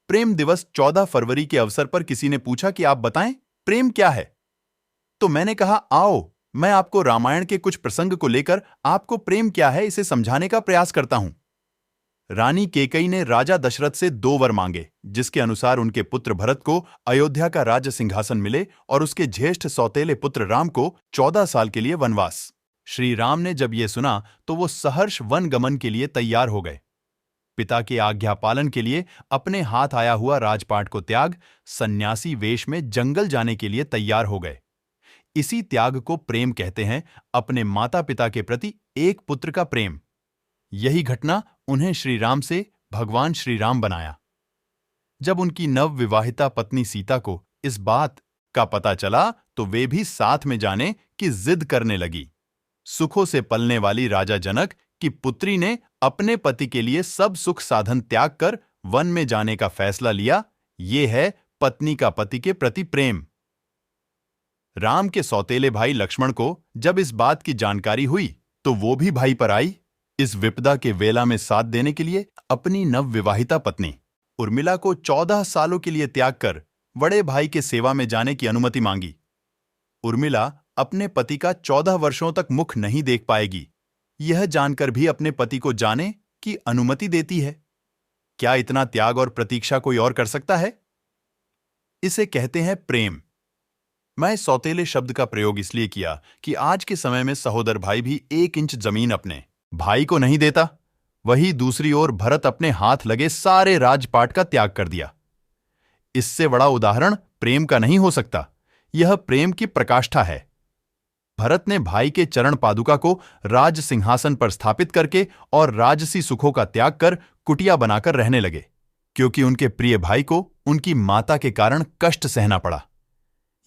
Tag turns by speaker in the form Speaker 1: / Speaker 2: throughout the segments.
Speaker 1: प्रेम दिवस 14 फरवरी के अवसर पर किसी ने पूछा कि आप बताएं प्रेम क्या है। तो मैंने कहा आओ मैं आपको रामायण के कुछ प्रसंग को लेकर आपको प्रेम क्या है इसे समझाने का प्रयास करता हूं। रानी केकई ने राजा दशरथ से 2 वर मांगे, जिसके अनुसार उनके पुत्र भरत को अयोध्या का राज सिंहासन मिले और उसके ज्येष्ठ सौतेले पुत्र राम को 14 साल के लिए वनवास। श्री राम ने जब यह सुना तो वो सहर्ष वन गमन के लिए तैयार हो गए। पिता के आज्ञा पालन के लिए अपने हाथ आया हुआ राजपाट को त्याग सन्यासी वेश में जंगल जाने के लिए तैयार हो गए। इसी त्याग को प्रेम कहते हैं, अपने माता पिता के प्रति एक पुत्र का प्रेम। यही घटना उन्हें श्री राम से भगवान श्री राम बनाया। जब उनकी नवविवाहिता पत्नी सीता को इस बात का पता चला तो वे भी साथ में जाने की जिद करने लगी। सुखों से पलने वाली राजा जनक की पुत्री ने अपने पति के लिए सब सुख साधन त्याग कर वन में जाने का फैसला लिया। ये है पत्नी का पति के प्रति प्रेम। राम के सौतेले भाई लक्ष्मण को जब इस बात की जानकारी हुई तो वो भी भाई पर आई। इस विपदा के वेला में साथ देने के लिए अपनी नवविवाहिता पत्नी उर्मिला को 14 सालों के लिए त्याग कर बड़े भाई के सेवा में जाने की अनुमति मांगी। उर्मिला अपने पति का 14 वर्षों तक मुख नहीं देख पाएगी, यह जानकर भी अपने पति को जाने की अनुमति देती है। क्या इतना त्याग और प्रतीक्षा कोई और कर सकता है? इसे कहते हैं प्रेम। मैं सौतेले शब्द का प्रयोग इसलिए किया कि आज के समय में सहोदर भाई भी 1 इंच जमीन अपने भाई को नहीं देता। वही दूसरी ओर भरत अपने हाथ लगे सारे राजपाट का त्याग कर दिया। इससे बड़ा उदाहरण प्रेम का नहीं हो सकता। यह प्रेम की प्रकाष्ठा है। भरत ने भाई के चरण पादुका को राज सिंहासन पर स्थापित करके और राजसी सुखों का त्याग कर कुटिया बनाकर रहने लगे, क्योंकि उनके प्रिय भाई को उनकी माता के कारण कष्ट सहना पड़ा।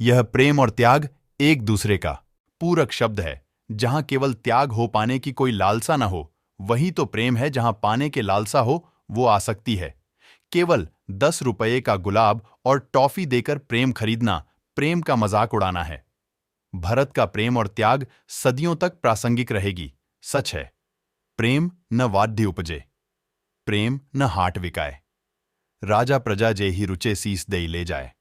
Speaker 1: यह प्रेम और त्याग एक दूसरे का पूरक शब्द है। जहां केवल त्याग हो पाने की कोई लालसा न हो, वही तो प्रेम है। जहां पाने के लालसा हो, वो आसक्ति है। केवल 10 रुपये का गुलाब और टॉफी देकर प्रेम खरीदना प्रेम का मजाक उड़ाना है। भरत का प्रेम और त्याग सदियों तक प्रासंगिक रहेगी। सच है, प्रेम न वाद्य उपजे, प्रेम न हाट विकाए। राजा प्रजा जेहि रुचे सीस देई ले जाए।